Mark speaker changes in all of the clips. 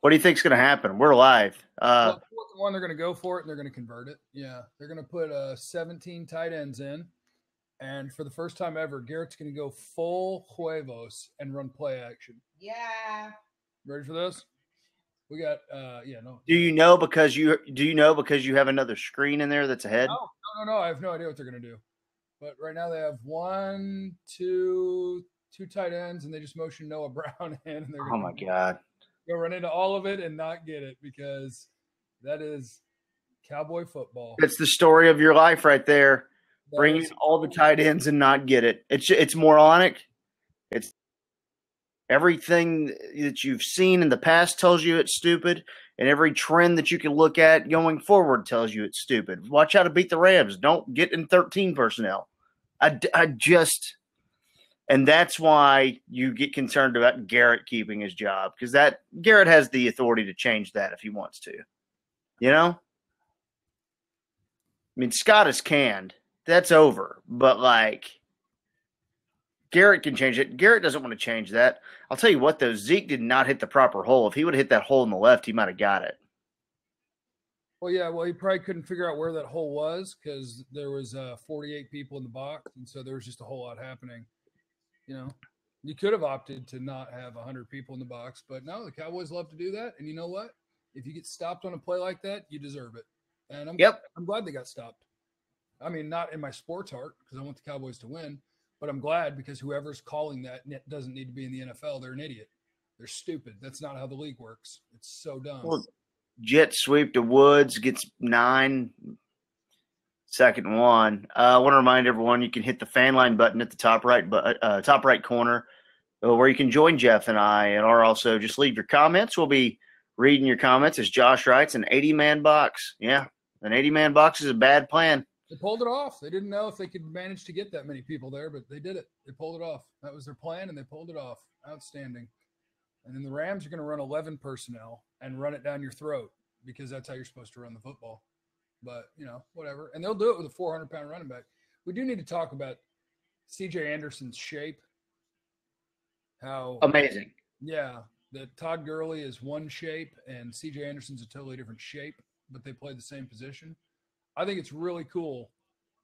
Speaker 1: What do you think's going to happen? We're live.
Speaker 2: Well, fourth and one, they're going to go for it and they're going to convert it. Yeah, they're going to put 17 tight ends in, and for the first time ever, Garrett's going to go full huevos and run play action.
Speaker 3: Yeah.
Speaker 2: Ready for this? We got no.
Speaker 1: Do you know because you have another screen in there that's ahead?
Speaker 2: No. I have no idea what they're going to do. But right now they have two tight ends, and they just motion Noah Brown in. And they're
Speaker 1: Oh my God.
Speaker 2: Go run into all of it and not get it because that is Cowboy football.
Speaker 1: It's the story of your life right there. Bringing all the tight ends and not get it. It's moronic. It's everything that you've seen in the past tells you it's stupid, and every trend that you can look at going forward tells you it's stupid. Watch how to beat the Rams. Don't get in 13 personnel. And that's why you get concerned about Garrett keeping his job, because that Garrett has the authority to change that if he wants to. You know? I mean, Scott is canned. That's over. But, Garrett can change it. Garrett doesn't want to change that. I'll tell you what, though. Zeke did not hit the proper hole. If he would have hit that hole in the left, he might have got it.
Speaker 2: Well, yeah. Well, he probably couldn't figure out where that hole was because there was 48 people in the box, and so there was just a whole lot happening. You know, you could have opted to not have 100 people in the box, but no, the Cowboys love to do that. And you know what? If you get stopped on a play like that, you deserve it. And I'm glad they got stopped. I mean, not in my sports heart because I want the Cowboys to win, but I'm glad because whoever's calling that doesn't need to be in the NFL. They're an idiot. They're stupid. That's not how the league works. It's so dumb.
Speaker 1: Well, jet sweep to Woods, gets 9. Second and 1. I want to remind everyone you can hit the fan line button at the top right corner where you can join Jeff and I, and or also just leave your comments. We'll be reading your comments, as Josh writes, an 80-man box. Yeah, an 80-man box is a bad plan.
Speaker 2: They pulled it off. They didn't know if they could manage to get that many people there, but they did it. They pulled it off. That was their plan, and they pulled it off. Outstanding. And then the Rams are going to run 11 personnel and run it down your throat because that's how you're supposed to run the football. But, whatever. And they'll do it with a 400-pound running back. We do need to talk about C.J. Anderson's shape. How
Speaker 1: amazing.
Speaker 2: Yeah. That Todd Gurley is one shape and C.J. Anderson's a totally different shape, but they play the same position. I think it's really cool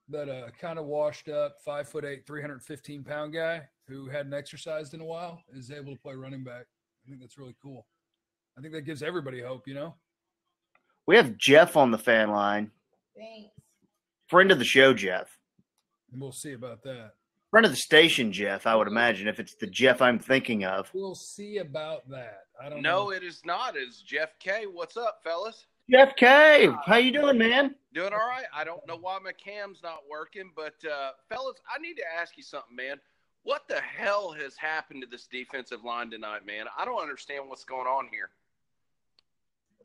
Speaker 2: that a kind of washed up 5'8", 315-pound guy who hadn't exercised in a while is able to play running back. I think that's really cool. I think that gives everybody hope,
Speaker 1: We have Jeff on the fan line.
Speaker 3: Thanks.
Speaker 1: Friend of the show, Jeff.
Speaker 2: And we'll see about that.
Speaker 1: Friend of the station, Jeff, I would imagine, if it's the Jeff I'm thinking of.
Speaker 2: We'll see about that. I don't
Speaker 4: know.
Speaker 2: No,
Speaker 4: it is not. It's Jeff K. What's up, fellas?
Speaker 1: Jeff K. How you doing, man?
Speaker 4: Doing all right. I don't know why my cam's not working, but, fellas, I need to ask you something, man. What the hell has happened to this defensive line tonight, man? I don't understand what's going on here.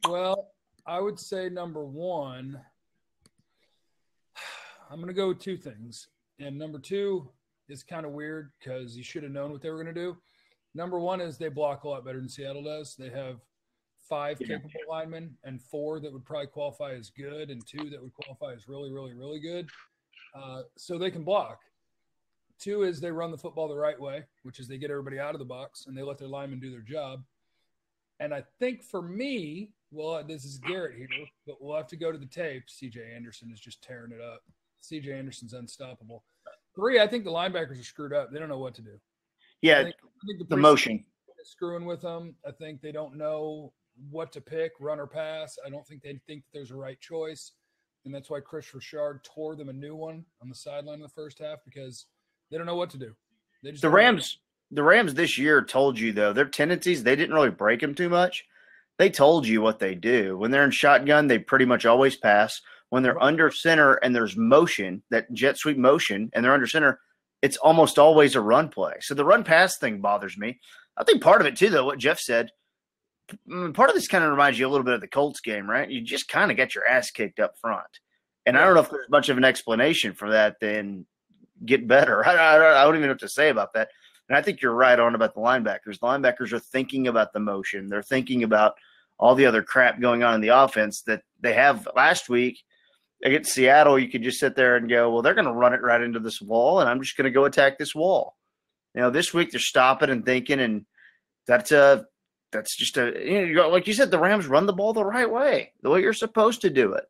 Speaker 2: Well, I would say number one, I'm going to go with two things. And number two is kind of weird because you should have known what they were going to do. Number one is they block a lot better than Seattle does. They have 5 capable linemen and 4 that would probably qualify as good and 2 that would qualify as really, really, really good. So they can block. 2 is they run the football the right way, which is they get everybody out of the box and they let their linemen do their job. And I think for me, well, this is Garrett here, but we'll have to go to the tape. C.J. Anderson is just tearing it up. C.J. Anderson's unstoppable. 3, I think the linebackers are screwed up. They don't know what to do.
Speaker 1: Yeah,
Speaker 2: I think
Speaker 1: the motion
Speaker 2: is screwing with them. I think they don't know what to pick, run or pass. I don't think they think that there's a right choice. And that's why Chris Richard tore them a new one on the sideline in the first half because they don't know what to do. They just
Speaker 1: The Rams this year told you, though, their tendencies, they didn't really break them too much. They told you what they do. When they're in shotgun, they pretty much always pass. When they're under center and there's motion, that jet sweep motion, and they're under center, it's almost always a run play. So the run-pass thing bothers me. I think part of it, too, though, what Jeff said, part of this kind of reminds you a little bit of the Colts game, right? You just kind of get your ass kicked up front. And I don't know if there's much of an explanation for that than get better. I don't even know what to say about that. And I think you're right on about the linebackers. The linebackers are thinking about the motion. They're thinking about all the other crap going on in the offense that they have last week. Against Seattle, you could just sit there and go, well, they're going to run it right into this wall, and I'm just going to go attack this wall. This week they're stopping and thinking, and that's that's just like you said, the Rams run the ball the right way, the way you're supposed to do it.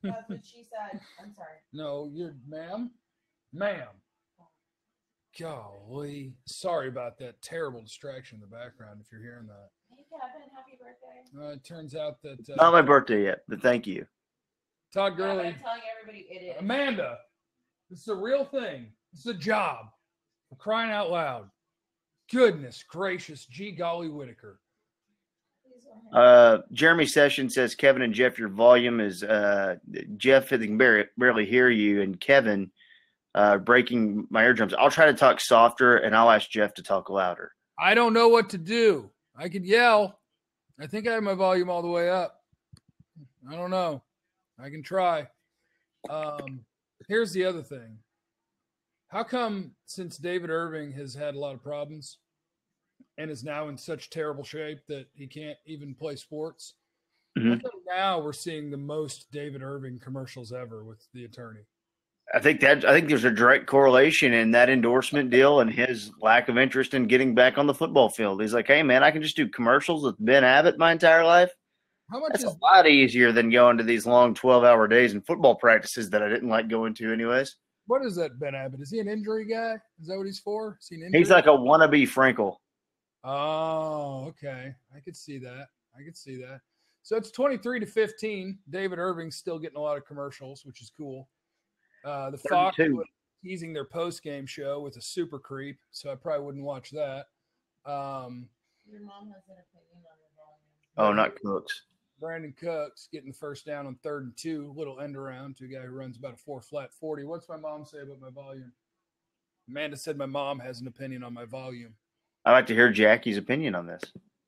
Speaker 3: That's what she said. I'm sorry.
Speaker 2: No, you're ma'am. Golly. Sorry about that terrible distraction in the background if you're hearing that.
Speaker 3: Hey, Kevin, happy birthday.
Speaker 2: It turns out that
Speaker 1: Not my birthday yet, but thank you.
Speaker 2: Todd
Speaker 3: I'm
Speaker 2: Gurley.
Speaker 3: telling everybody it is.
Speaker 2: Amanda, this is a real thing. This is a job. For crying out loud. Goodness gracious, gee golly Whitaker.
Speaker 1: Jeremy Sessions says, Kevin and Jeff, your volume is Jeff, I can barely hear you, and Kevin breaking my eardrums. I'll try to talk softer, and I'll ask Jeff to talk louder.
Speaker 2: I don't know what to do. I could yell. I think I have my volume all the way up. I don't know. I can try. Here's the other thing. How come since David Irving has had a lot of problems and is now in such terrible shape that he can't even play sports, how come now we're seeing the most David Irving commercials ever with the attorney?
Speaker 1: I think there's a direct correlation in that endorsement deal and his lack of interest in getting back on the football field. He's like, hey, man, I can just do commercials with Ben Abbott my entire life. That's a lot easier than going to these long 12-hour days and football practices that I didn't like going to anyways.
Speaker 2: What is that, Ben Abbott? Is he an injury guy? Is that what he's for? Is he an injury?
Speaker 1: He's like a wannabe Frankel.
Speaker 2: Oh, okay. I could see that. So it's 23-15. David Irving's still getting a lot of commercials, which is cool. The Fox was teasing their post-game show with a super creep, so I probably wouldn't watch that.
Speaker 3: Your mom has an opinion on your volume.
Speaker 1: Oh, not Cooks.
Speaker 2: Brandon Cooks getting the first down on 3rd and 2, little end around to a guy who runs about a 4-flat 40. What's my mom say about my volume? Amanda said my mom has an opinion on my volume.
Speaker 1: I'd like to hear Jackie's opinion on this.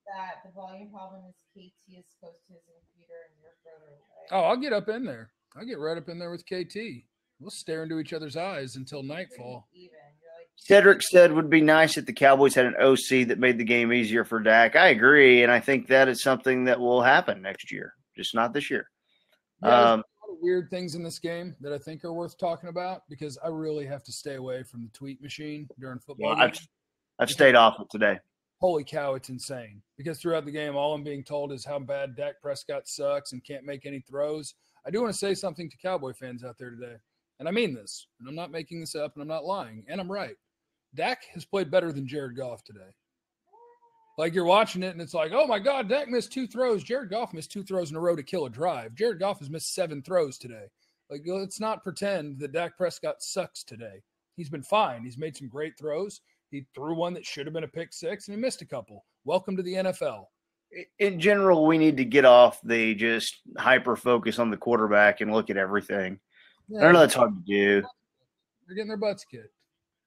Speaker 3: That the volume problem is KT is close to his computer and you're further away.
Speaker 2: Oh, I'll get up in there. I'll get right up in there with KT. We'll stare into each other's eyes until nightfall.
Speaker 1: Cedric said would be nice if the Cowboys had an OC that made the game easier for Dak. I agree, and I think that is something that will happen next year, just not this year.
Speaker 2: Yeah, there's a lot of weird things in this game that I think are worth talking about because I really have to stay away from the tweet machine during football.
Speaker 1: Well, I've stayed off it today.
Speaker 2: Holy cow, it's insane. Because throughout the game, all I'm being told is how bad Dak Prescott sucks and can't make any throws. I do want to say something to Cowboy fans out there today. And I mean this, and I'm not making this up, and I'm not lying, and I'm right. Dak has played better than Jared Goff today. Like, you're watching it, and it's like, oh, my God, Dak missed 2 throws. Jared Goff missed 2 throws in a row to kill a drive. Jared Goff has missed 7 throws today. Like, let's not pretend that Dak Prescott sucks today. He's been fine. He's made some great throws. He threw one that should have been a pick 6, and he missed a couple. Welcome to the NFL.
Speaker 1: In general, we need to get off the just hyper-focus on the quarterback and look at everything. Yeah, I know that's hard to do.
Speaker 2: They're getting their butts kicked.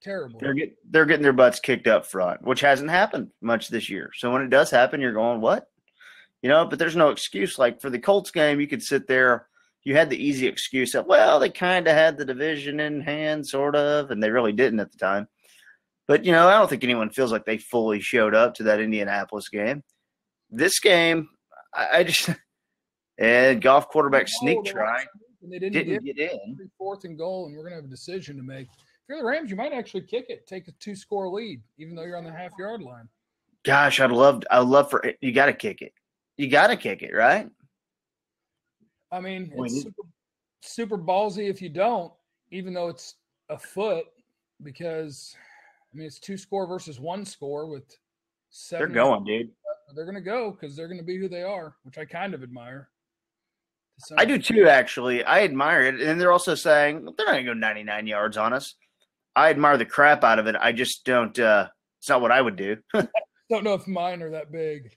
Speaker 2: Terrible.
Speaker 1: They're getting their butts kicked up front, which hasn't happened much this year. So when it does happen, you're going, what? But there's no excuse. Like for the Colts game, you could sit there. You had the easy excuse that, well, they kind of had the division in hand, sort of, and they really didn't at the time. But, I don't think anyone feels like they fully showed up to that Indianapolis game. This game, and Goff quarterback sneak try.
Speaker 2: And they didn't get in. 4th and goal, and we're going to have a decision to make. If you're the Rams, you might actually kick it, take a 2-score lead, even though you're on the half-yard line.
Speaker 1: Gosh, I'd love for it. You got to kick it. You got to kick it, right?
Speaker 2: I mean, it's super ballsy if you don't, even though it's a foot, because it's 2-score versus 1-score with 7.
Speaker 1: They're going, dude.
Speaker 2: They're going to go because they're going to be who they are, which I kind of admire.
Speaker 1: I do too, actually. I admire it. And they're also saying they're not going to go 99 yards on us. I admire the crap out of it. I just don't it's not what I would do.
Speaker 2: Don't know if mine are that big.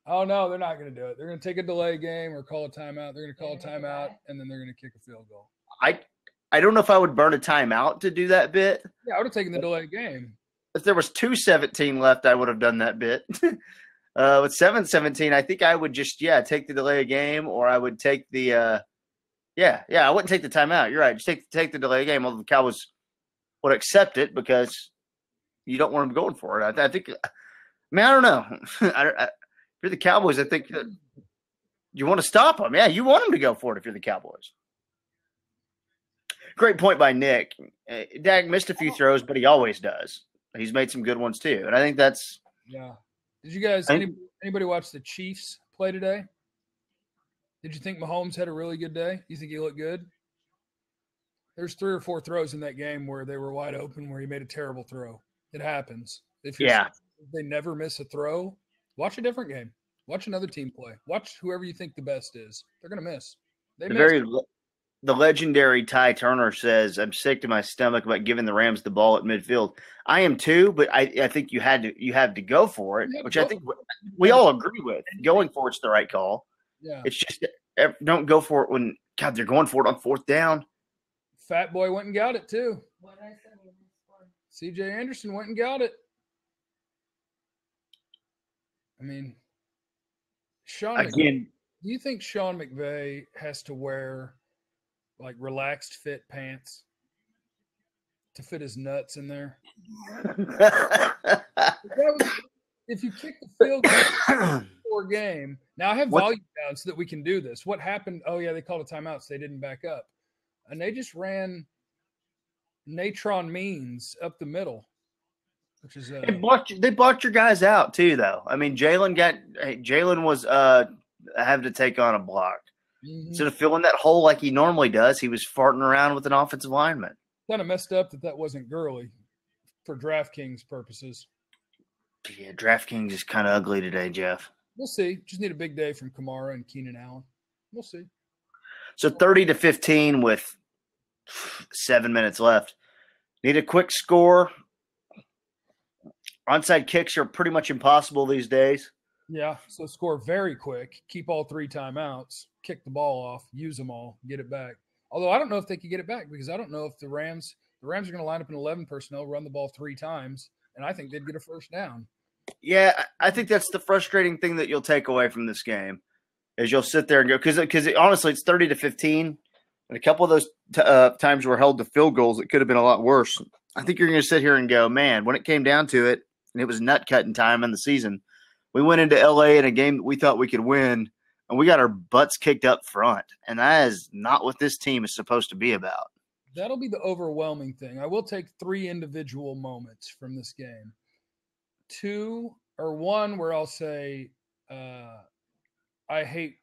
Speaker 2: Oh, no, they're not going to do it. They're going to take a delay game or call a timeout. They're going to call a timeout, and then they're going to kick a field goal.
Speaker 1: I don't know if I would burn a timeout to do that bit.
Speaker 2: Yeah, I would have taken the delay game.
Speaker 1: If there was 2:17 left, I would have done that bit. With 7:17, I think I would just, take the delay game, or I would take the I wouldn't take the timeout. You're right. Just take the delay game, although the Cowboys would accept it because you don't want them going for it. I think, I don't know. If you're the Cowboys, I think you want to stop them. Yeah, you want them to go for it if you're the Cowboys. Great point by Nick. Dak missed a few throws, but he always does. He's made some good ones too. And I think that's
Speaker 2: Yeah. Did you guys anybody watch the Chiefs play today? Did you think Mahomes had a really good day? You think he looked good? There's 3 or 4 throws in that game where they were wide open, where he made a terrible throw. It happens. If they never miss a throw, watch a different game. Watch another team play. Watch whoever you think the best is. They're going to miss.
Speaker 1: The legendary Ty Turner says, "I'm sick to my stomach about giving the Rams the ball at midfield." I am too, but I think you have to go for it, which I think we all agree with. Going for it's the right call.
Speaker 2: Yeah.
Speaker 1: It's just don't go for it when they're going for it on 4th down.
Speaker 2: Fat boy went and got it too.
Speaker 3: What did I say?
Speaker 2: C.J. Anderson went and got it. I mean, do you think Sean McVay has to wear like relaxed fit pants to fit his nuts in there? If you kick the field goal for game, now I have volume down so that we can do this. What happened? Oh yeah, they called a timeout, so they didn't back up, and they just ran Natron Means up the middle, which is
Speaker 1: they blocked your guys out too, though. I mean, Jalen was having to take on a block.
Speaker 2: Mm-hmm.
Speaker 1: Instead of filling that hole like he normally does, he was farting around with an offensive lineman.
Speaker 2: Kind of messed up that wasn't Gurley for DraftKings purposes.
Speaker 1: Yeah, DraftKings is kind of ugly today, Jeff.
Speaker 2: We'll see. Just need a big day from Kamara and Keenan Allen. We'll see.
Speaker 1: So 30-15 with 7 minutes left. Need a quick score. Onside kicks are pretty much impossible these days.
Speaker 2: Yeah, so score very quick. Keep all 3 timeouts. Kick the ball off. Use them all. Get it back. Although I don't know if they could get it back because I don't know if the Rams are going to line up in 11 personnel, run the ball 3 times, and I think they'd get a first down.
Speaker 1: Yeah, I think that's the frustrating thing that you'll take away from this game is you'll sit there and go because honestly it's 30-15, and a couple of those times were held to field goals. It could have been a lot worse. I think you're going to sit here and go, man, when it came down to it, and it was nut cutting time in the season, we went into LA in a game that we thought we could win, and we got our butts kicked up front, and that is not what this team is supposed to be about.
Speaker 2: That'll be the overwhelming thing. I will take 3 individual moments from this game. 2 or 1 where I'll say I hate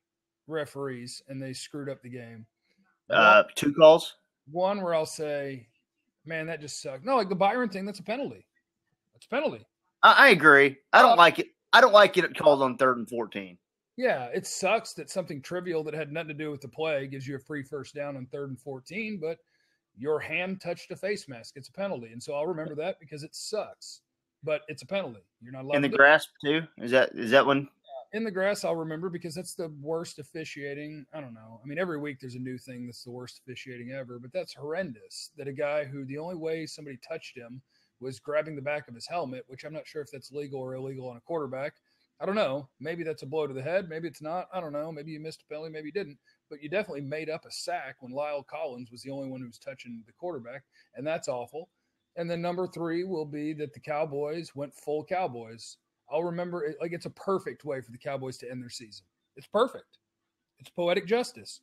Speaker 2: referees and they screwed up the game.
Speaker 1: 2 calls?
Speaker 2: 1 where I'll say, man, that just sucked. No, like the Byron thing, that's a penalty. That's a penalty.
Speaker 1: I agree. I don't like it. I don't like it called on 3rd and 14.
Speaker 2: Yeah, it sucks that something trivial that had nothing to do with the play gives you a free first down on 3rd and 14, but your hand touched a face mask. It's a penalty. And so I'll remember that because it sucks. But it's a penalty. You're not allowed
Speaker 1: in the grass too. Is that one?
Speaker 2: In the grass, I'll remember because that's the worst officiating. I don't know. I mean, every week there's a new thing that's the worst officiating ever. But that's horrendous. That a guy who the only way somebody touched him was grabbing the back of his helmet, which I'm not sure if that's legal or illegal on a quarterback. I don't know. Maybe that's a blow to the head. Maybe it's not. I don't know. Maybe you missed a penalty. Maybe you didn't. But you definitely made up a sack when Lyle Collins was the only one who was touching the quarterback, and that's awful. And then number 3 will be that the Cowboys went full Cowboys. I'll remember it like it's a perfect way for the Cowboys to end their season. It's perfect. It's poetic justice.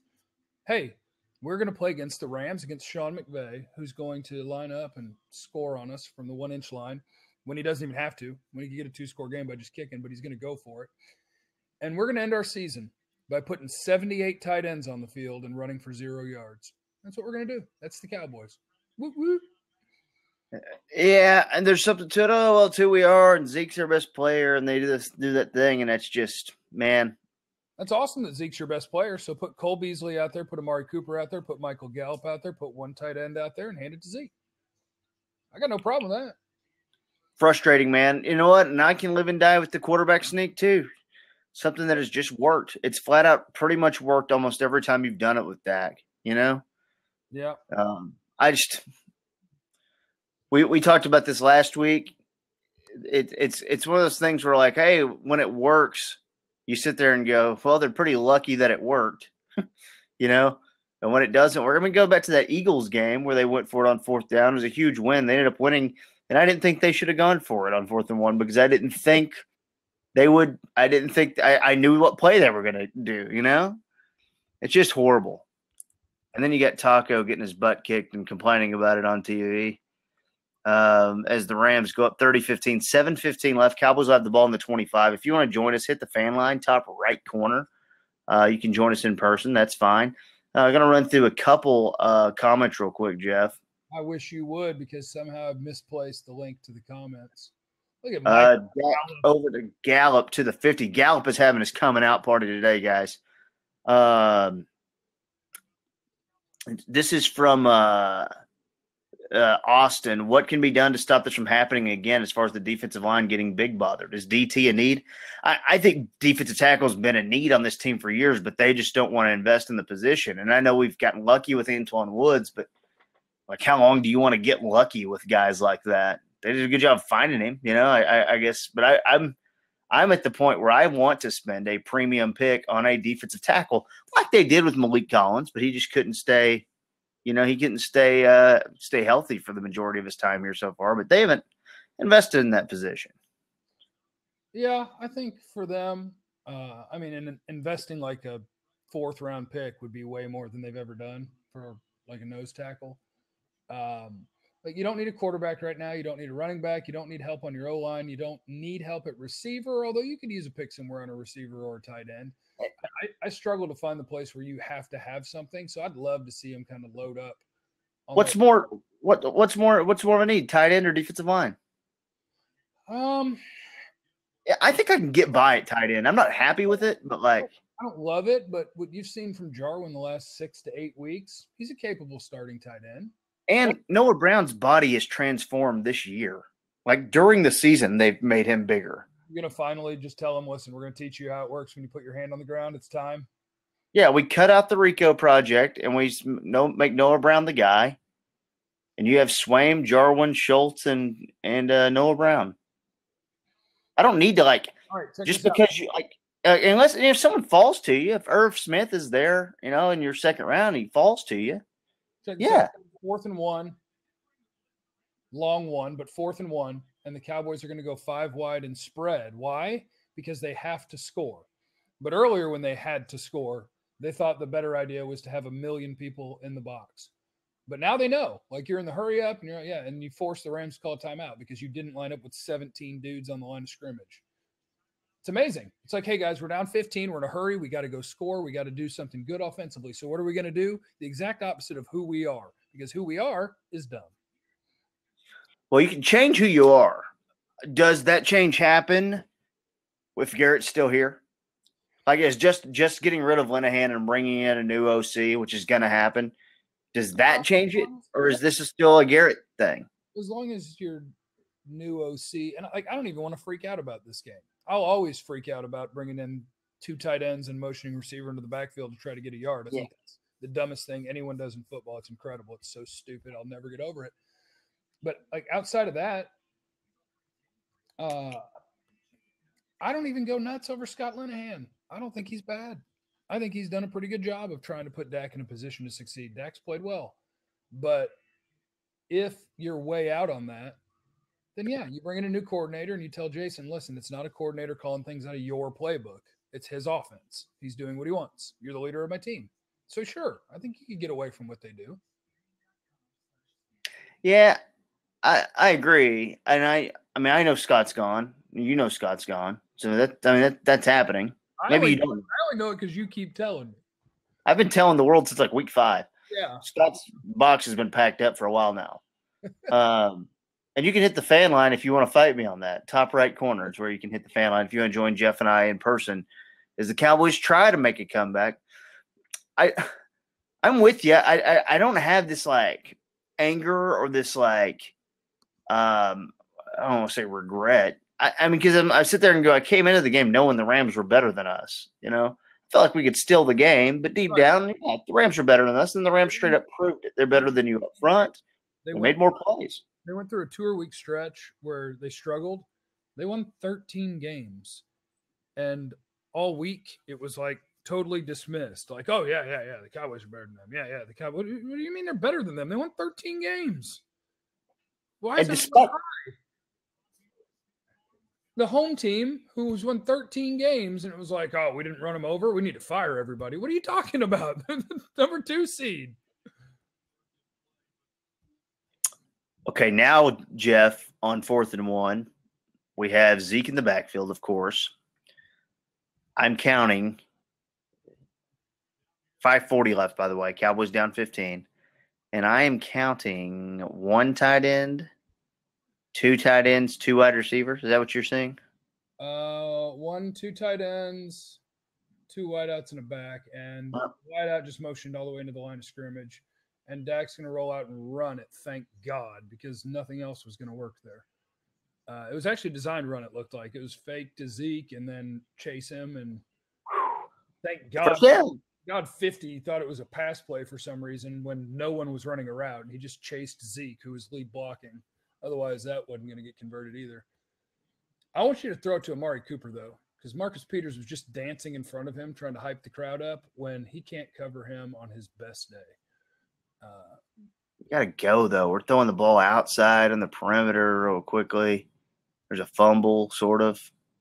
Speaker 2: Hey, we're going to play against the Rams, against Sean McVay, who's going to line up and score on us from the 1-inch line when he doesn't even have to, when he can get a 2-score game by just kicking, but he's going to go for it. And we're going to end our season by putting 78 tight ends on the field and running for 0 yards. That's what we're going to do. That's the Cowboys. Woo woo.
Speaker 1: Yeah, and there's something to it. Oh, well, it's who we are, and Zeke's our best player, and they do that thing, and that's just, man.
Speaker 2: That's awesome that Zeke's your best player. So put Cole Beasley out there, put Amari Cooper out there, put Michael Gallup out there, put 1 tight end out there, and hand it to Zeke. I got no problem with that.
Speaker 1: Frustrating, man. You know what? And I can live and die with the quarterback sneak, too. Something that has just worked. It's flat out pretty much worked almost every time you've done it with Dak, you know?
Speaker 2: Yeah.
Speaker 1: We talked about this last week. It's one of those things where like, hey, when it works, you sit there and go, well, they're pretty lucky that it worked, you know. And when it doesn't work, I mean, go back to that Eagles game where they went for it on 4th down. It was a huge win. They ended up winning, and I didn't think they should have gone for it on 4th and 1 because I didn't think they would. I didn't think I knew what play they were going to do. You know, it's just horrible. And then you got Taco getting his butt kicked and complaining about it on TV. as the Rams go up 30-15, 7:15 left. Cowboys will have the ball in the 25. If you want to join us, hit the fan line, top right corner. You can join us in person. That's fine. I'm going to run through a couple comments real quick, Jeff.
Speaker 2: I wish you would, because somehow I've misplaced the link to the comments. Look at Mike.
Speaker 1: Over to Gallup to the 50. Gallup is having his coming out party today, guys. This is from Austin. What can be done to stop this from happening again as far as the defensive line getting big bothered? Is DT a need? I think defensive tackle has been a need on this team for years, but they just don't want to invest in the position. And I know we've gotten lucky with Antoine Woods, but like, how long do you want to get lucky with guys like that? They did a good job finding him, I guess. But I'm at the point where I want to spend a premium pick on a defensive tackle like they did with Malik Collins, but he just couldn't stay. He couldn't stay healthy for the majority of his time here so far. But they haven't invested in that position.
Speaker 2: Yeah, I think for them, investing like a 4th round pick would be way more than they've ever done for like a nose tackle. Like, you don't need a quarterback right now. You don't need a running back. You don't need help on your O-line. You don't need help at receiver, although you could use a pick somewhere on a receiver or a tight end. I struggle to find the place where you have to have something, so I'd love to see him kind of load up.
Speaker 1: What's more of a need, tight end or defensive line? Yeah, I think I can get by at tight end. I'm not happy with it, but I
Speaker 2: don't love it, but what you've seen from Jarwin the last 6 to 8 weeks, he's a capable starting tight end.
Speaker 1: And Noah Brown's body is transformed this year. Like, during the season, they've made him bigger.
Speaker 2: You're going to finally just tell him, listen, we're going to teach you how it works when you put your hand on the ground. It's time.
Speaker 1: Yeah, we cut out the Rico project, and we make Noah Brown the guy. And you have Swaim, Jarwin, Schultz, and Noah Brown. I don't need to, just because you, unless if someone falls to you, if Irv Smith is there, in your second round, he falls to you. Yeah.
Speaker 2: 4th and 1, long one, but 4th and 1, and the Cowboys are going to go 5 wide and spread. Why? Because they have to score. But earlier, when they had to score, they thought the better idea was to have 1 million people in the box. But now they know, like, you're in the hurry up, and and you force the Rams to call a timeout because you didn't line up with 17 dudes on the line of scrimmage. It's amazing. It's like, hey, guys, we're down 15. We're in a hurry. We got to go score. We got to do something good offensively. So what are we going to do? The exact opposite of who we are, because who we are is dumb.
Speaker 1: Well, you can change who you are. Does that change happen if Garrett's still here? Like, it's just getting rid of Linehan and bringing in a new OC, which is going to happen. Does that change it, or is this still a Garrett thing?
Speaker 2: As long as you're new OC, and I don't even want to freak out about this game. I'll always freak out about bringing in 2 tight ends and motioning receiver into the backfield to try to get a yard. I think that's the dumbest thing anyone does in football. It's incredible. It's so stupid. I'll never get over it. But outside of that, I don't even go nuts over Scott Linehan. I don't think he's bad. I think he's done a pretty good job of trying to put Dak in a position to succeed. Dak's played well. But if you're way out on that, then you bring in a new coordinator and you tell Jason, listen, it's not a coordinator calling things out of your playbook. It's his offense. He's doing what he wants. You're the leader of my team. So sure, I think you could get away from what they do.
Speaker 1: Yeah, I agree. And I know Scott's gone. Scott's gone. So that's happening. Maybe you don't.
Speaker 2: I only know it because you keep telling me.
Speaker 1: I've been telling the world since week 5.
Speaker 2: Yeah.
Speaker 1: Scott's box has been packed up for a while now. And you can hit the fan line if you want to fight me on that. Top right corner is where you can hit the fan line if you want to join Jeff and I in person. As the Cowboys try to make a comeback, I'm with you. I don't have this anger or this I don't want to say regret. Because I sit there and go, I came into the game knowing the Rams were better than us. I felt like we could steal the game, but deep down, the Rams are better than us, and the Rams straight up proved it. They're better than you up front. They made more plays.
Speaker 2: They went through a 2-week stretch where they struggled. They won 13 games, and all week it was totally dismissed. Like, oh yeah, the Cowboys are better than them. Yeah, the Cowboys. What do you mean they're better than them? They won 13 games. Why is that so high? The home team, who's won 13 games, and it was like, oh, we didn't run them over. We need to fire everybody. What are you talking about? Number 2 seed.
Speaker 1: Okay, now, Jeff, on 4th and 1, we have Zeke in the backfield, of course. I'm counting 5:40 left, by the way. Cowboys down 15. And I am counting 1 tight end, 2 tight ends, 2 wide receivers. Is that what you're saying?
Speaker 2: 1, 2 tight ends, 2 wideouts in a back, and wideout just motioned all the way into the line of scrimmage. And Dak's going to roll out and run it, thank God, because nothing else was going to work there. It was actually a designed run, it looked like. It was fake to Zeke and then chase him. And thank God, God 50 thought it was a pass play for some reason when no one was running a route. And he just chased Zeke, who was lead blocking. Otherwise, that wasn't going to get converted either. I want you to throw it to Amari Cooper, though, because Marcus Peters was just dancing in front of him, trying to hype the crowd up when he can't cover him on his best day.
Speaker 1: We got to go, though. We're throwing the ball outside on the perimeter real quickly. There's a fumble, sort of.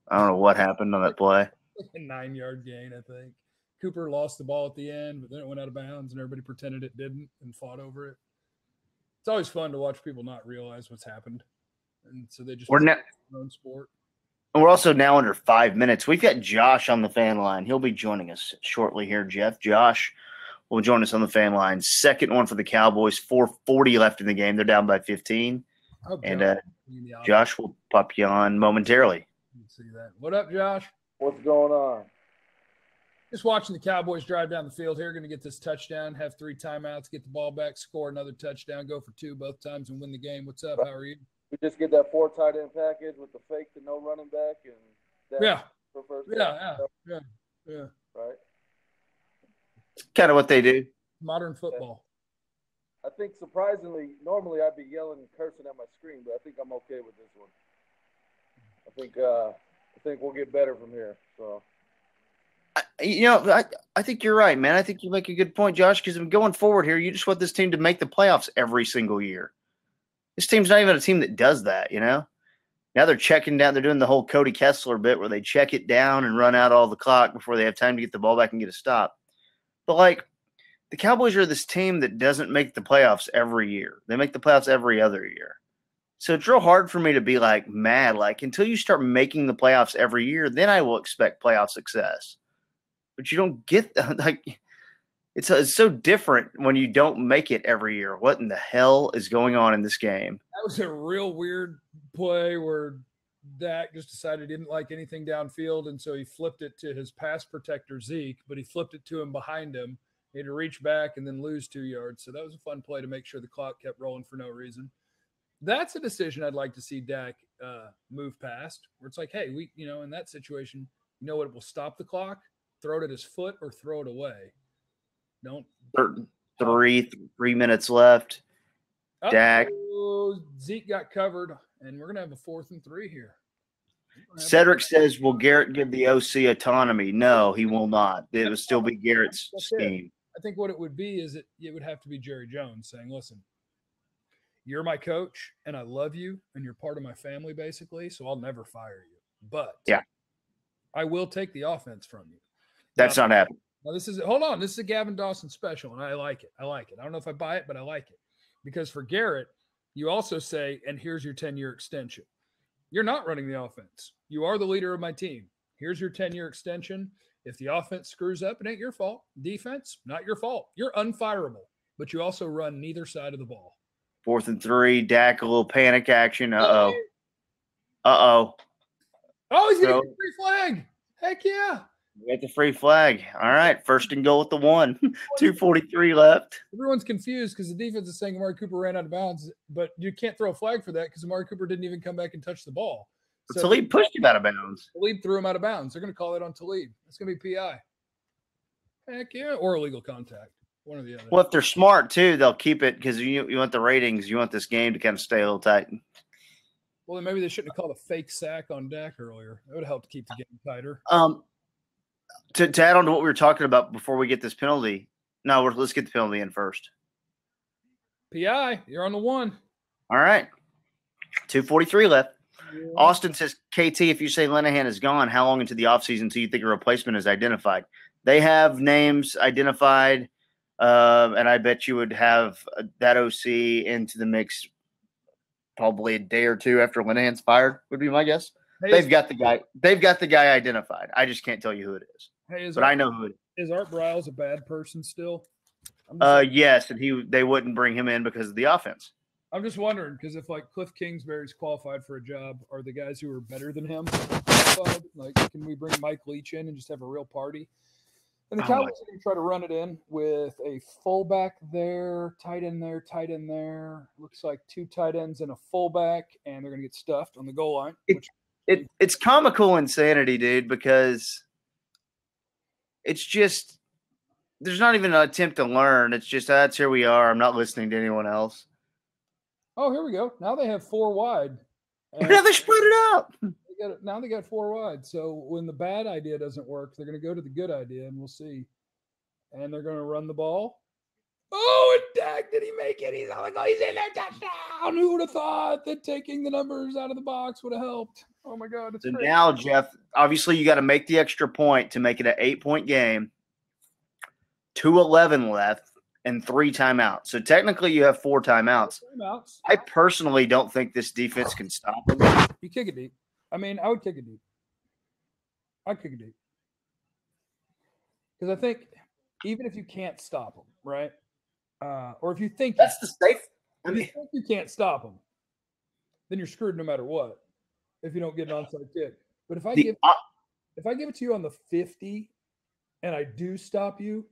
Speaker 1: I don't know what happened on that play.
Speaker 2: A 9-yard gain, I think. Cooper lost the ball at the end, but then it went out of bounds, and everybody pretended it didn't and fought over it. It's always fun to watch people not realize what's happened. And so they just
Speaker 1: their
Speaker 2: own sport.
Speaker 1: And we're also now under 5 minutes. We've got Josh on the fan line. He'll be joining us shortly here, Jeff. Josh will join us on the fan line. Second one for the Cowboys. 4:40 left in the game. They're down by 15. And Josh will pop you on momentarily.
Speaker 2: See that. What up, Josh?
Speaker 5: What's going on?
Speaker 2: Just watching the Cowboys drive down the field here. Going to get this touchdown, have 3 timeouts, get the ball back, score another touchdown, go for 2 both times, and win the game. What's up? How are you?
Speaker 5: We just get that 4 tight end package with the fake to no running back and that for first
Speaker 2: yeah.
Speaker 5: Right.
Speaker 1: It's kind of what they do.
Speaker 2: Modern football.
Speaker 5: I think surprisingly, normally I'd be yelling and cursing at my screen, but I think I'm okay with this one. I think we'll get better from here. So.
Speaker 1: I think you're right, man. I think you make a good point, Josh, because going forward here, you just want this team to make the playoffs every single year. This team's not even a team that does that, Now they're checking down. They're doing the whole Cody Kessler bit where they check it down and run out all the clock before they have time to get the ball back and get a stop. But, the Cowboys are this team that doesn't make the playoffs every year. They make the playoffs every other year. So it's real hard for me to be, mad. Until you start making the playoffs every year, then I will expect playoff success. But you don't get it's so different when you don't make it every year. What in the hell is going on in this game?
Speaker 2: That was a real weird play where Dak just decided he didn't like anything downfield, and so he flipped it to his pass protector, Zeke, but he flipped it to him behind him. He had to reach back and then lose 2 yards. So that was a fun play to make sure the clock kept rolling for no reason. That's a decision I'd like to see Dak move past, where it's like, hey, we, in that situation, what will stop the clock? Throw it at his foot or throw it away. Don't.
Speaker 1: 3 minutes left. Dak.
Speaker 2: Zeke got covered, and we're going to have a 4th and 3 here.
Speaker 1: Cedric says, will Garrett give the OC autonomy? No, he will not. It will still be Garrett's scheme.
Speaker 2: I think what it would be is it would have to be Jerry Jones saying, listen, you're my coach, and I love you, and you're part of my family, basically, so I'll never fire you. But I will take the offense from you.
Speaker 1: That's not happening.
Speaker 2: Now, this is a Gavin Dawson special, and I like it. I don't know if I buy it, but I like it. Because for Garrett, you also say, and here's your 10-year extension. You're not running the offense. You are the leader of my team. Here's your 10-year extension. If the offense screws up, it ain't your fault. Defense, not your fault. You're unfireable, but you also run neither side of the ball.
Speaker 1: 4th and 3, Dak, a little panic action.
Speaker 2: Oh, he's going to get a free flag. Heck yeah.
Speaker 1: We got the free flag. All right, 1st and goal with the 1. 2:43 left.
Speaker 2: Everyone's confused because the defense is saying Amari Cooper ran out of bounds, but you can't throw a flag for that because Amari Cooper didn't even come back and touch the ball.
Speaker 1: So Talib pushed him out of bounds.
Speaker 2: Talib threw him out of bounds. They're going to call that on Talib. It's going to be PI. Heck yeah, or illegal contact. One or the other.
Speaker 1: Well, if they're smart, too, they'll keep it because you want the ratings. You want this game to kind of stay a little tight.
Speaker 2: Well, then maybe they shouldn't have called a fake sack on Dak earlier. That would have helped keep the game tighter.
Speaker 1: To add on to what we were talking about before we get this penalty. No, let's get the penalty in first.
Speaker 2: PI, you're on the 1.
Speaker 1: All right. 2:43 left. Yeah. Austin says, KT, if you say Linehan is gone, how long into the offseason until you think a replacement is identified? They have names identified, and I bet you would have that OC into the mix probably a day or two after Linehan's fired, would be my guess.
Speaker 2: Hey,
Speaker 1: They've got the guy. They've got the guy identified. I just can't tell you who it is.
Speaker 2: Hey,
Speaker 1: but I know who it
Speaker 2: is. Is Art Briles a bad person still?
Speaker 1: Yes, and they wouldn't bring him in because of the offense.
Speaker 2: I'm just wondering because if like Cliff Kingsbury's qualified for a job, are the guys who are better than him qualified? Like, can we bring Mike Leach in and just have a real party? And the Cowboys are going to try to run it in with a fullback there, tight end there, tight end there. Looks like 2 tight ends and a fullback, and they're going to get stuffed on the goal line.
Speaker 1: It's comical insanity, dude, because it's just there's not even an attempt to learn. It's just that's here we are. I'm not listening to anyone else.
Speaker 2: Oh, here we go. Now they have 4 wide.
Speaker 1: Now they split it up.
Speaker 2: Now they got 4 wide. So when the bad idea doesn't work, they're going to go to the good idea, and we'll see. And they're going to run the ball. Oh, and Dak, did he make it? He's like, oh, he's in there, touchdown. Who would have thought that taking the numbers out of the box would have helped? Oh, my God.
Speaker 1: So now, Jeff, obviously you got to make the extra point to make it an 8-point game. 2:11 left and 3 timeouts. So technically you have 4 timeouts. I personally don't think this defense can stop them.
Speaker 2: You kick it deep. I mean, I would kick it deep. I'd kick it deep. Because I think even if you can't stop them, right? Or if you think
Speaker 1: that's the safe.
Speaker 2: If you think you can't stop them, then you're screwed no matter what. If you don't get an onside kick. But if I give it to you on the 50 and I do stop you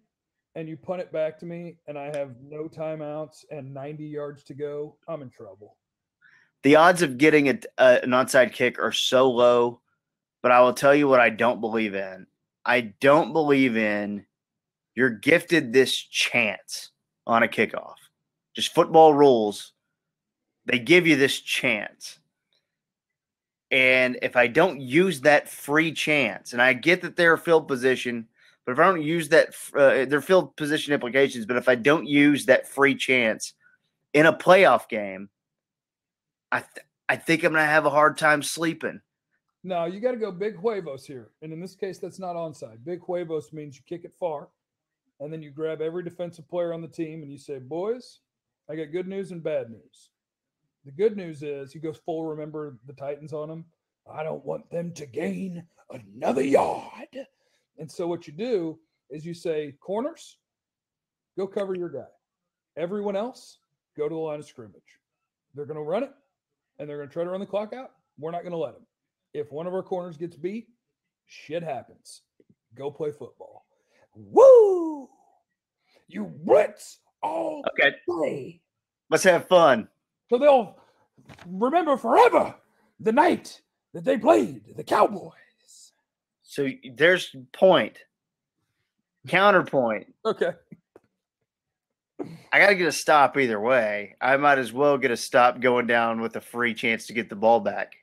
Speaker 2: and you punt it back to me and I have no timeouts and 90 yards to go, I'm in trouble.
Speaker 1: The odds of getting an onside kick are so low, but I will tell you what I don't believe in. I don't believe in you're gifted this chance on a kickoff. Just football rules. They give you this chance. And if I don't use that free chance, and I get that they're field position, but if I don't use that, they're field position implications, but if I don't use that free chance in a playoff game, I think I'm going to have a hard time sleeping.
Speaker 2: No, you got to go big huevos here. And in this case, that's not onside. Big huevos means you kick it far, and then you grab every defensive player on the team and you say, boys, I got good news and bad news. The good news is he goes full, remember the Titans on him. I don't want them to gain another yard. And so what you do is you say, corners, go cover your guy. Everyone else, go to the line of scrimmage. They're going to run it, and they're going to try to run the clock out. We're not going to let them. If one of our corners gets beat, shit happens. Go play football. Woo! You Brits all day.
Speaker 1: Let's have fun.
Speaker 2: So they'll remember forever the night that they played the Cowboys.
Speaker 1: So there's point. Counterpoint.
Speaker 2: Okay.
Speaker 1: I got to get a stop either way. I might as well get a stop going down with a free chance to get the ball back.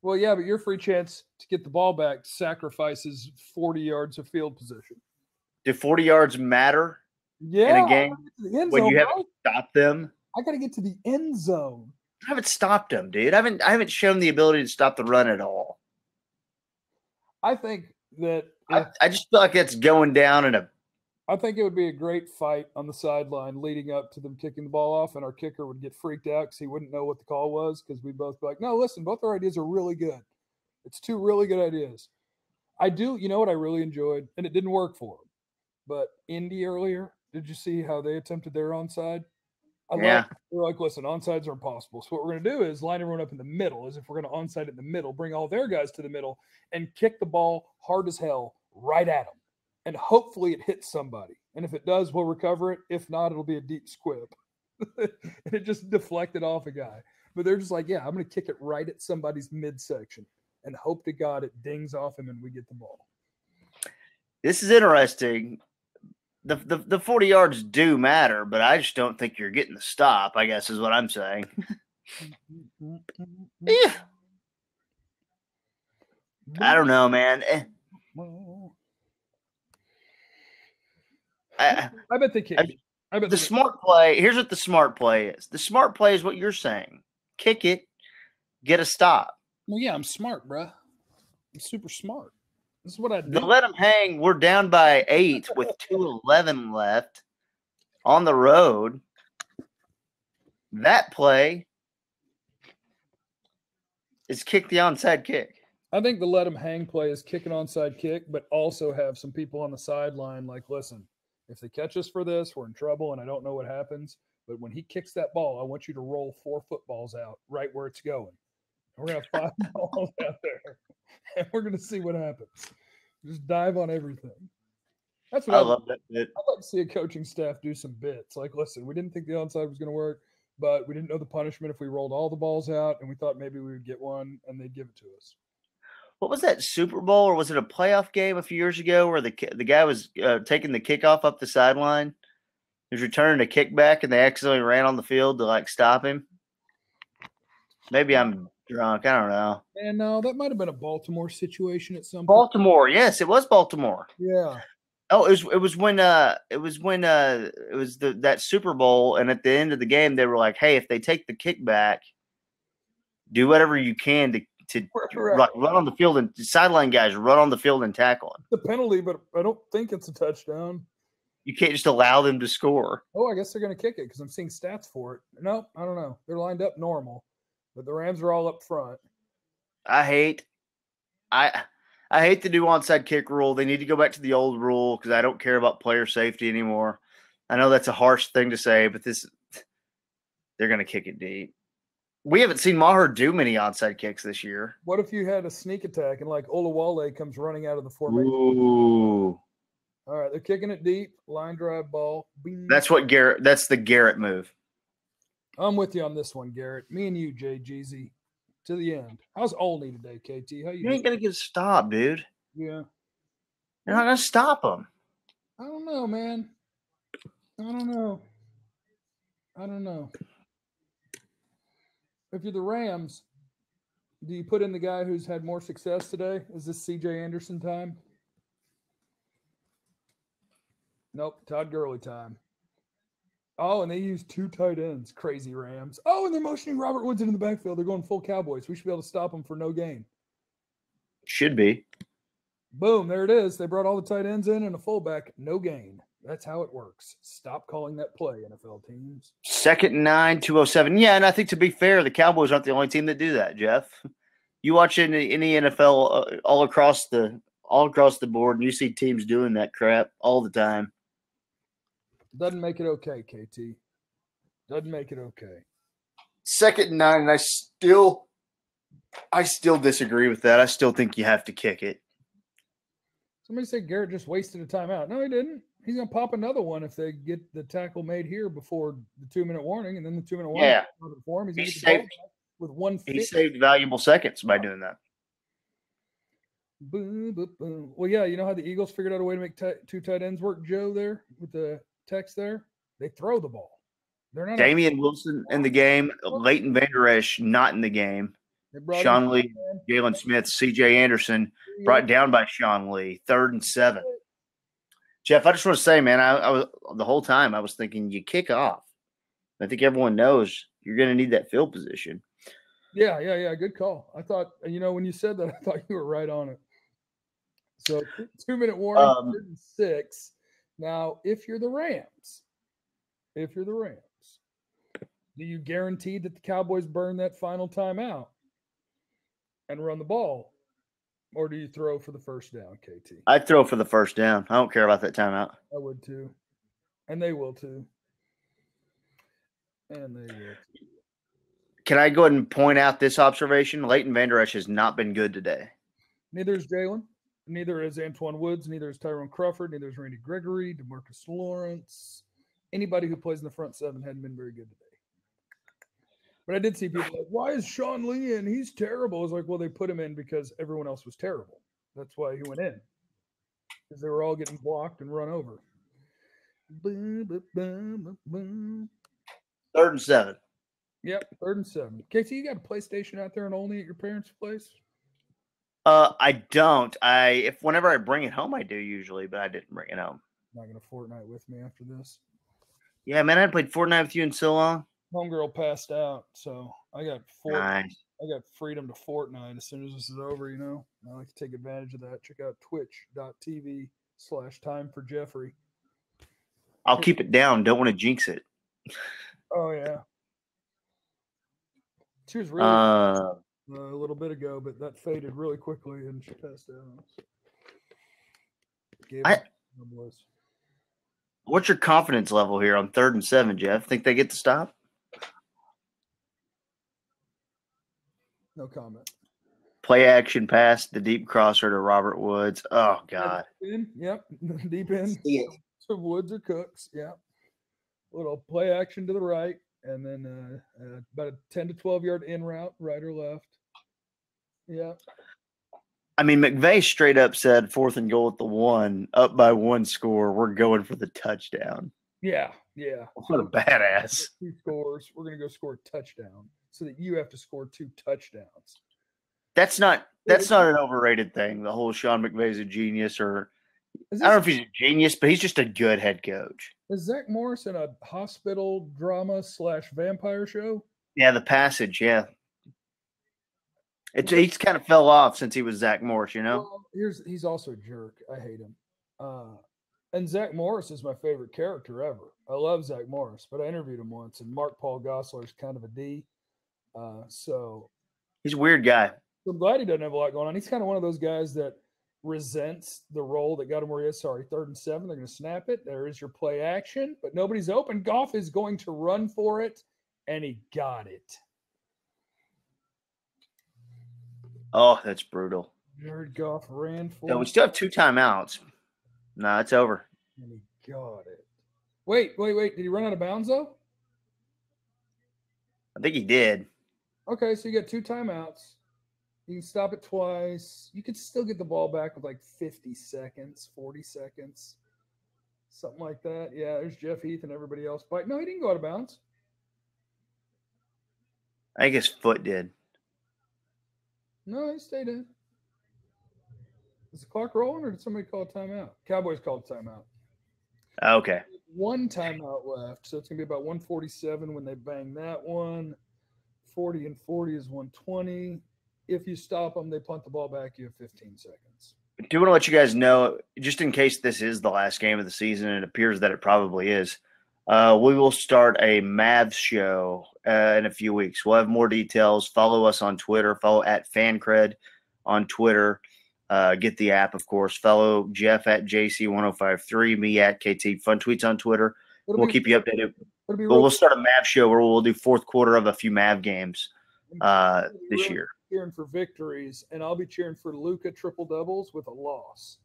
Speaker 2: Well, yeah, but your free chance to get the ball back sacrifices 40 yards of field position.
Speaker 1: Do 40 yards matter in a game when you haven't stopped them?
Speaker 2: I got to get to the end zone.
Speaker 1: I haven't stopped them, dude. I haven't shown the ability to stop the run at all.
Speaker 2: I think that
Speaker 1: I just feel like that's going down in a.
Speaker 2: I think it would be a great fight on the sideline leading up to them kicking the ball off, and our kicker would get freaked out because he wouldn't know what the call was because we'd both be like, no, listen, both our ideas are really good. It's 2 really good ideas. You know what I really enjoyed? And it didn't work for them. But Indy earlier, did you see how they attempted their onside? They're like, listen, onsides are impossible. So what we're going to do is line everyone up in the middle, as if we're going to onside in the middle, bring all their guys to the middle, and kick the ball hard as hell right at them. And hopefully it hits somebody. And if it does, we'll recover it. If not, it'll be a deep squib. And it just deflected off a guy. But they're just like, yeah, I'm going to kick it right at somebody's midsection and hope to God it dings off him and we get the ball.
Speaker 1: This is interesting. The 40 yards do matter, but I just don't think you're getting the stop, I guess is what I'm saying. Yeah. I don't know, man.
Speaker 2: I bet they can.
Speaker 1: The smart play, here's what the smart play is. The smart play is what you're saying. Kick it, get a stop.
Speaker 2: Well, yeah, I'm smart, bro. I'm super smart. This is what I do.
Speaker 1: Let them hang. We're down by 8 with 2:11 left on the road. That play, is kick the onside kick.
Speaker 2: I think the let him hang play is kick an onside kick, but also have some people on the sideline like, listen, if they catch us for this, we're in trouble, and I don't know what happens. But when he kicks that ball, I want you to roll 4 footballs out right where it's going. We're going to have 5 balls out there, and we're going to see what happens. Just dive on everything. That's what
Speaker 1: I love that bit.
Speaker 2: I'd like to see a coaching staff do some bits. Like, listen, we didn't think the onside was going to work, but we didn't know the punishment if we rolled all the balls out, and we thought maybe we would get one, and they'd give it to us.
Speaker 1: What was that, Super Bowl, or was it a playoff game a few years ago where the guy was taking the kickoff up the sideline? He was returning a kickback, and they accidentally ran on the field to, like, stop him? Maybe I'm drunk. I don't know.
Speaker 2: And no, that might have been a Baltimore situation at some point.
Speaker 1: Baltimore. Yes, it was Baltimore.
Speaker 2: Yeah.
Speaker 1: Oh, it was when that Super Bowl, and at the end of the game they were like, "Hey, if they take the kickback, do whatever you can to
Speaker 2: Right.
Speaker 1: run on the field, and sideline guys run on the field and tackle him.
Speaker 2: The penalty, but I don't think it's a touchdown.
Speaker 1: You can't just allow them to score."
Speaker 2: Oh, I guess they're going to kick it because I'm seeing stats for it. No, I don't know. They're lined up normal, but the Rams are all up front.
Speaker 1: I hate the new onside kick rule. They need to go back to the old rule because I don't care about player safety anymore. I know that's a harsh thing to say, but they're going to kick it deep. We haven't seen Maher do many onside kicks this year.
Speaker 2: What if you had a sneak attack and like Olawale comes running out of the formation?
Speaker 1: Ooh.
Speaker 2: All right, they're kicking it deep, line drive ball. Bing.
Speaker 1: That's the Garrett move.
Speaker 2: I'm with you on this one, Garrett. Me and you, JGZ, to the end. How's Olney today, KT? How
Speaker 1: You ain't going to get a stop, dude.
Speaker 2: Yeah.
Speaker 1: You're not going to stop him.
Speaker 2: I don't know, man. I don't know. If you're the Rams, do you put in the guy who's had more success today? Is this CJ Anderson time? Nope, Todd Gurley time. Oh, and they use 2 tight ends. Crazy Rams. Oh, and they're motioning Robert Woods into the backfield. They're going full Cowboys. We should be able to stop them for no gain.
Speaker 1: Should be.
Speaker 2: Boom, there it is. They brought all the tight ends in and a fullback. No gain. That's how it works. Stop calling that play, NFL teams.
Speaker 1: 2nd and 9, 2:07. Yeah, and I think to be fair, the Cowboys aren't the only team that do that, Jeff. You watch any NFL all across the board, and you see teams doing that crap all the time.
Speaker 2: Doesn't make it okay, KT. Doesn't make it okay.
Speaker 1: 2nd and 9, and I still disagree with that. I still think you have to kick it.
Speaker 2: Somebody said Garrett just wasted a timeout. No, he didn't. He's going to pop another one if they get the tackle made here before the 2-minute warning, and then the 2-minute warning.
Speaker 1: Yeah.
Speaker 2: For him. He's
Speaker 1: He
Speaker 2: going to get the ball back with 150.
Speaker 1: He saved valuable seconds by doing that.
Speaker 2: Boom, boom, boom. Well, yeah, you know how the Eagles figured out a way to make 2 tight ends work, Joe, there with the text there? They throw the ball. They're not
Speaker 1: Damian Wilson in the game. Leighton Vander Esch not in the game. Sean Lee, Jalen Smith, C.J. Anderson brought down by Sean Lee. 3rd and 7. Jeff, I just want to say, man, I was the whole time I was thinking you kick off. I think everyone knows you're going to need that field position.
Speaker 2: Yeah. Good call. I thought, when you said that, I thought you were right on it. So 2-minute warning, 3rd and 6. Now, if you're the Rams, do you guarantee that the Cowboys burn that final timeout and run the ball? Or do you throw for the first down, KT?
Speaker 1: I'd throw for the first down. I don't care about that timeout.
Speaker 2: I would too. And they will too.
Speaker 1: Can I go ahead and point out this observation? Leighton Vander Esch has not been good today.
Speaker 2: Neither is Jalen. Neither is Antoine Woods. Neither is Tyrone Crawford. Neither is Randy Gregory, DeMarcus Lawrence. Anybody who plays in the front 7 hadn't been very good today. But I did see people like, why is Sean Lee in? He's terrible. I was like, well, they put him in because everyone else was terrible. That's why he went in. Because they were all getting blocked and run over.
Speaker 1: 3rd and 7.
Speaker 2: Yep, 3rd and 7. Casey, you got a PlayStation out there and only at your parents' place?
Speaker 1: I don't. Whenever I bring it home, I do usually, but I didn't bring it home.
Speaker 2: Not going to Fortnite with me after this.
Speaker 1: Yeah, man, I haven't played Fortnite with you in so long.
Speaker 2: Homegirl passed out, so I got
Speaker 1: Nice.
Speaker 2: I got freedom to Fortnite as soon as this is over, I like to take advantage of that. Check out twitch.tv/timeforjeffrey.
Speaker 1: I'll keep it down. Don't want to jinx it.
Speaker 2: Oh, yeah. She was really a little bit ago, but that faded really quickly and she passed out. Cowboys.
Speaker 1: What's your confidence level here on 3rd and 7, Jeff? Think they get the stop?
Speaker 2: No comment.
Speaker 1: Play action pass, the deep crosser to Robert Woods. Oh, God.
Speaker 2: Yep. Deep in.
Speaker 1: See it.
Speaker 2: To Woods or Cooks. Yep. Little play action to the right, and then about a 10 to 12 yard in route, right or left. Yeah.
Speaker 1: I mean, McVay straight up said 4th and goal at the 1, up by 1 score. We're going for the touchdown.
Speaker 2: Yeah. Yeah.
Speaker 1: What a badass.
Speaker 2: 2 scores. We're going to go score a touchdown so that you have to score 2 touchdowns.
Speaker 1: That's not an overrated thing. The whole Sean McVay's a genius, or I don't know if he's a genius, but he's just a good head coach.
Speaker 2: Is Zach Morris in a hospital drama / vampire show?
Speaker 1: Yeah, The Passage. Yeah, he's kind of fell off since he was Zach Morris. You know,
Speaker 2: well, he's also a jerk. I hate him. And Zach Morris is my favorite character ever. I love Zach Morris, but I interviewed him once, and Mark Paul Gosselaar is kind of a D. So
Speaker 1: he's a weird guy.
Speaker 2: I'm glad he doesn't have a lot going on. He's kind of one of those guys that resents the role that got him where he is. Sorry, 3rd and 7. They're going to snap it. There is your play action, but nobody's open. Goff is going to run for it, and he got it.
Speaker 1: Oh, that's brutal.
Speaker 2: Jared Goff ran for
Speaker 1: it. We still have 2 timeouts. No, it's over.
Speaker 2: And he got it. Wait. Did he run out of bounds, though?
Speaker 1: I think he did.
Speaker 2: Okay, so you got 2 timeouts. You can stop it twice. You could still get the ball back with like 50 seconds, 40 seconds, something like that. Yeah, there's Jeff Heath and everybody else. But no, he didn't go out of bounds.
Speaker 1: I think his foot did.
Speaker 2: No, he stayed in. Is the clock rolling, or did somebody call a timeout? Cowboys called a timeout.
Speaker 1: Okay.
Speaker 2: 1 timeout left, so it's going to be about 147 when they bang that one. 40 and 40 is 120. If you stop them, they punt the ball back. You have 15 seconds.
Speaker 1: I do want to let you guys know, just in case this is the last game of the season, and it appears that it probably is, we will start a Mavs show in a few weeks. We'll have more details. Follow us on Twitter. Follow at FanCred on Twitter. Get the app, of course. Follow Jeff at JC1053, me at KT Fun Tweets on Twitter. We'll keep you updated. But we'll start a Mav show where we'll do 4th quarter of a few Mav games this year.
Speaker 2: Cheering for victories, and I'll be cheering for Luka triple doubles with a loss.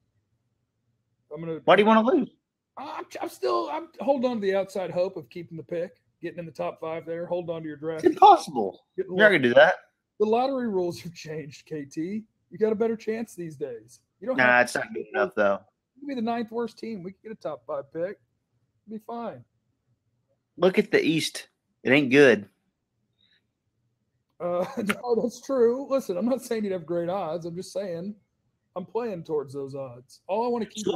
Speaker 1: Why do you want to lose?
Speaker 2: I'm holding on to the outside hope of keeping the pick, getting in the top 5 there. Hold on to your draft.
Speaker 1: It's impossible. You're not gonna do that.
Speaker 2: The lottery rules have changed, KT. You got a better chance these days. You don't.
Speaker 1: Nah, it's not good enough though.
Speaker 2: You could be the 9th worst team. We could get a top 5 pick. It'd be fine.
Speaker 1: Look at the East. It ain't good.
Speaker 2: No, that's true. Listen, I'm not saying you'd have great odds. I'm just saying I'm playing towards those odds. All I want to keep is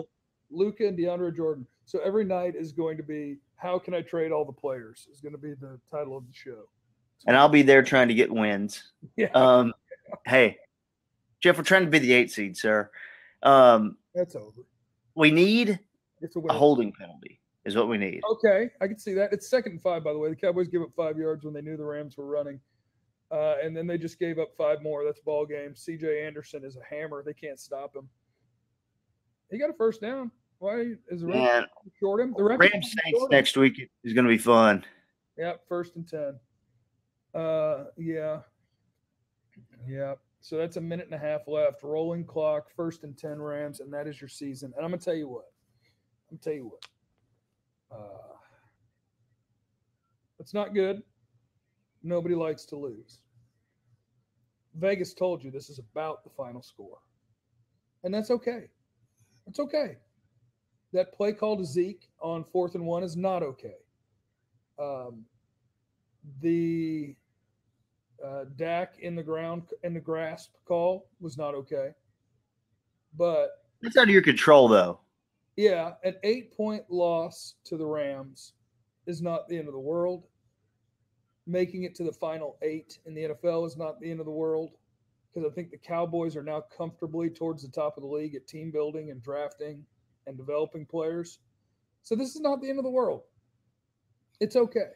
Speaker 2: Luka and DeAndre Jordan. So every night is going to be, how can I trade all the players? Is going to be the title of the show.
Speaker 1: And I'll be there trying to get wins.
Speaker 2: Yeah.
Speaker 1: Hey, Jeff, we're trying to be the 8 seed, sir.
Speaker 2: That's over.
Speaker 1: We need
Speaker 2: a
Speaker 1: holding penalty is what we need.
Speaker 2: Okay, I can see that. It's 2nd and 5, by the way. The Cowboys give up 5 yards when they knew the Rams were running. And then they just gave up 5 more. That's ball game. C.J. Anderson is a hammer. They can't stop him. He got a 1st down. Why is the Rams short him? The
Speaker 1: Rams Saints next week is going to be fun.
Speaker 2: Yeah, 1st and 10. Yeah. So that's a minute and a half left. Rolling clock, 1st and 10 Rams, and that is your season. And I'm going to tell you what. It's not good. Nobody likes to lose. Vegas told you this is about the final score. And that's okay. It's okay. That play call to Zeke on 4th and 1 is not okay. The Dak in the grasp call was not okay. But
Speaker 1: it's out of your control, though.
Speaker 2: Yeah, an 8-point loss to the Rams is not the end of the world. Making it to the final 8 in the NFL is not the end of the world, because I think the Cowboys are now comfortably towards the top of the league at team building and drafting and developing players. So this is not the end of the world. It's okay.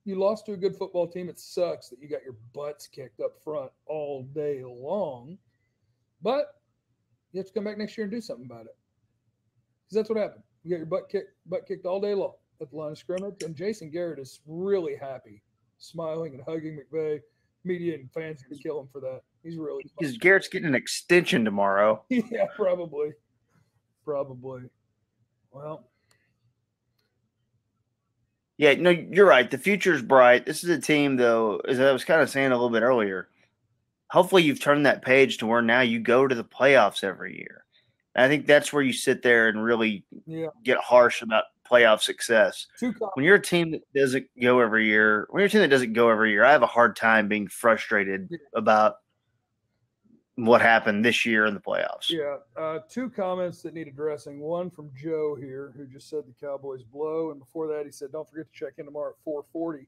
Speaker 2: You lost to a good football team. It sucks that you got your butts kicked up front all day long, but you have to come back next year and do something about it. Because that's what happened. You got your butt kicked all day long at the line of scrimmage, and Jason Garrett is really happy, smiling and hugging McVay. Media and fans can kill him for that. He's really
Speaker 1: Because Garrett's getting an extension tomorrow.
Speaker 2: yeah, probably. Well,
Speaker 1: yeah, no, you're right. The future's bright. This is a team, though, as I was kind of saying a little bit earlier. Hopefully, you've turned that page to where now you go to the playoffs every year. And I think that's where you sit there and really get harsh about playoff success. When you're a team that doesn't go every year, I have a hard time being frustrated about what happened this year in the playoffs.
Speaker 2: Yeah, two comments that need addressing. One from Joe here, who just said the Cowboys blow, and before that he said, don't forget to check in tomorrow at 4:40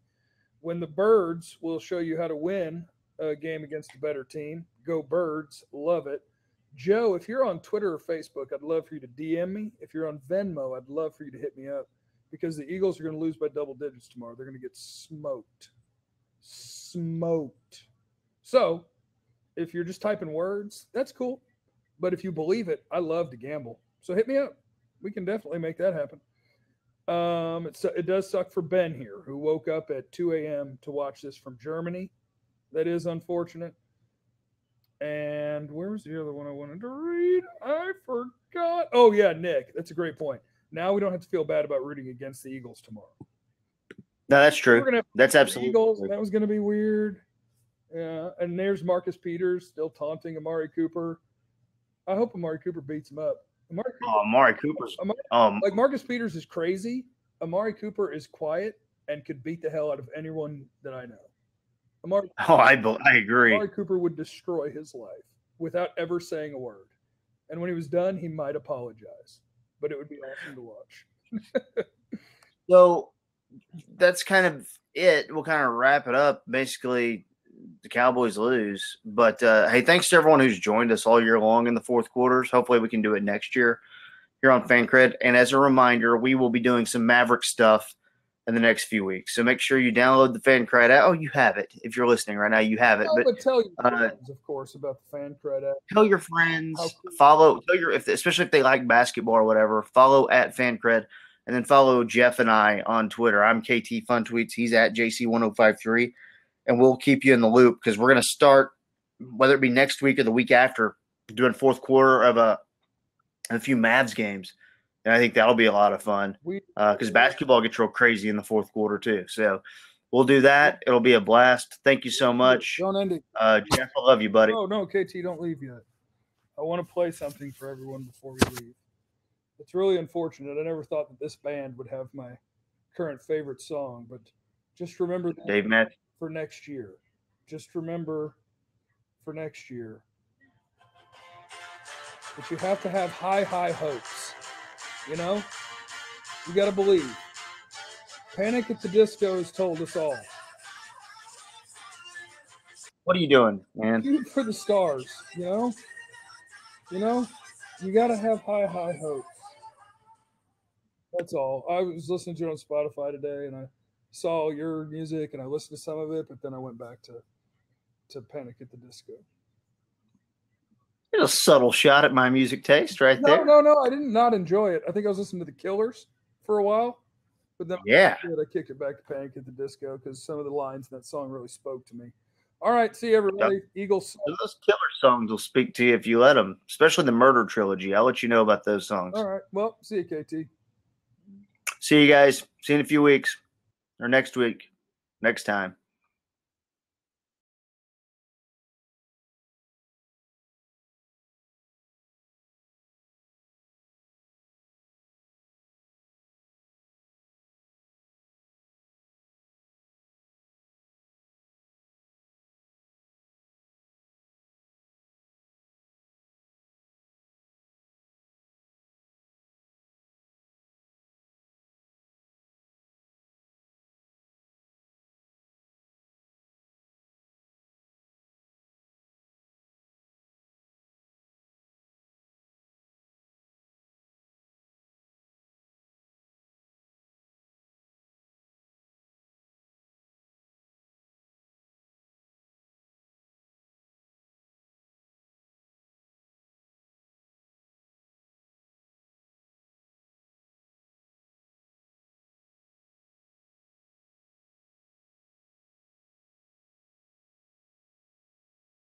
Speaker 2: when the Birds will show you how to win a game against a better team. Go Birds, love it. Joe, if you're on Twitter or Facebook, I'd love for you to DM me. If you're on Venmo, I'd love for you to hit me up because the Eagles are going to lose by double digits tomorrow. They're going to get smoked. So if you're just typing words, that's cool. But if you believe it, I love to gamble. So hit me up. We can definitely make that happen. It does suck for Ben here, who woke up at 2 a.m. to watch this from Germany. That is unfortunate. And where was the other one I wanted to read? I forgot. Oh, yeah, Nick. That's a great point. Now we don't have to feel bad about rooting against the Eagles tomorrow.
Speaker 1: No, that's true. That's absolutely
Speaker 2: Eagles, and that was going to be weird. Yeah, and there's Marcus Peters still taunting Amari Cooper. I hope Amari Cooper beats him up.
Speaker 1: Amari Cooper's
Speaker 2: like Marcus Peters is crazy. Amari Cooper is quiet and could beat the hell out of anyone that I know.
Speaker 1: I agree.
Speaker 2: Amari Cooper would destroy his life without ever saying a word. And when he was done, he might apologize. But it would be awesome to watch.
Speaker 1: So that's kind of it. We'll kind of wrap it up. Basically, the Cowboys lose. But, hey, thanks to everyone who's joined us all year long in the fourth quarters. Hopefully we can do it next year here on FanCred. And as a reminder, we will be doing some Maverick stuff in the next few weeks. So make sure you download the FanCred app. Oh, you have it. If you're listening right now, you have it.
Speaker 2: But tell your friends, of course, about the FanCred app.
Speaker 1: Tell your friends. Follow. Especially if they like basketball or whatever. Follow at FanCred, and then follow Jeff and I on Twitter. I'm KT Fun Tweets. He's at JC1053, and we'll keep you in the loop because we're going to start, whether it be next week or the week after, doing fourth quarter of a few Mavs games. And I think that'll be a lot of fun because basketball gets real crazy in the fourth quarter too. So we'll do that. It'll be a blast. Thank you so much.
Speaker 2: Don't end it.
Speaker 1: Jeff, I love you, buddy.
Speaker 2: No, KT, don't leave yet. I want to play something for everyone before we leave. It's really unfortunate. I never thought that this band would have my current favorite song, but just remember that
Speaker 1: Dave Matthews.
Speaker 2: For next year. Just remember for next year that you have to have high hopes. You know, you got to believe. Panic at the Disco has told us all.
Speaker 1: What are you doing, man?
Speaker 2: Shoot for the stars, you know? You got to have high hopes. That's all. I was listening to it on Spotify today, and I saw your music, and I listened to some of it, but then I went back to Panic at the Disco.
Speaker 1: A subtle shot at my music taste right there.
Speaker 2: No. I did not enjoy it. I think I was listening to the Killers for a while, but then I kicked it back to Panic at the Disco because some of the lines in that song really spoke to me. All right, see you, everybody. Eagles.
Speaker 1: Those Killer songs will speak to you if you let them, especially the Murder Trilogy. I'll let you know about those songs.
Speaker 2: All right. Well, see you, KT.
Speaker 1: See you guys. See you in a few weeks or next week. Next time.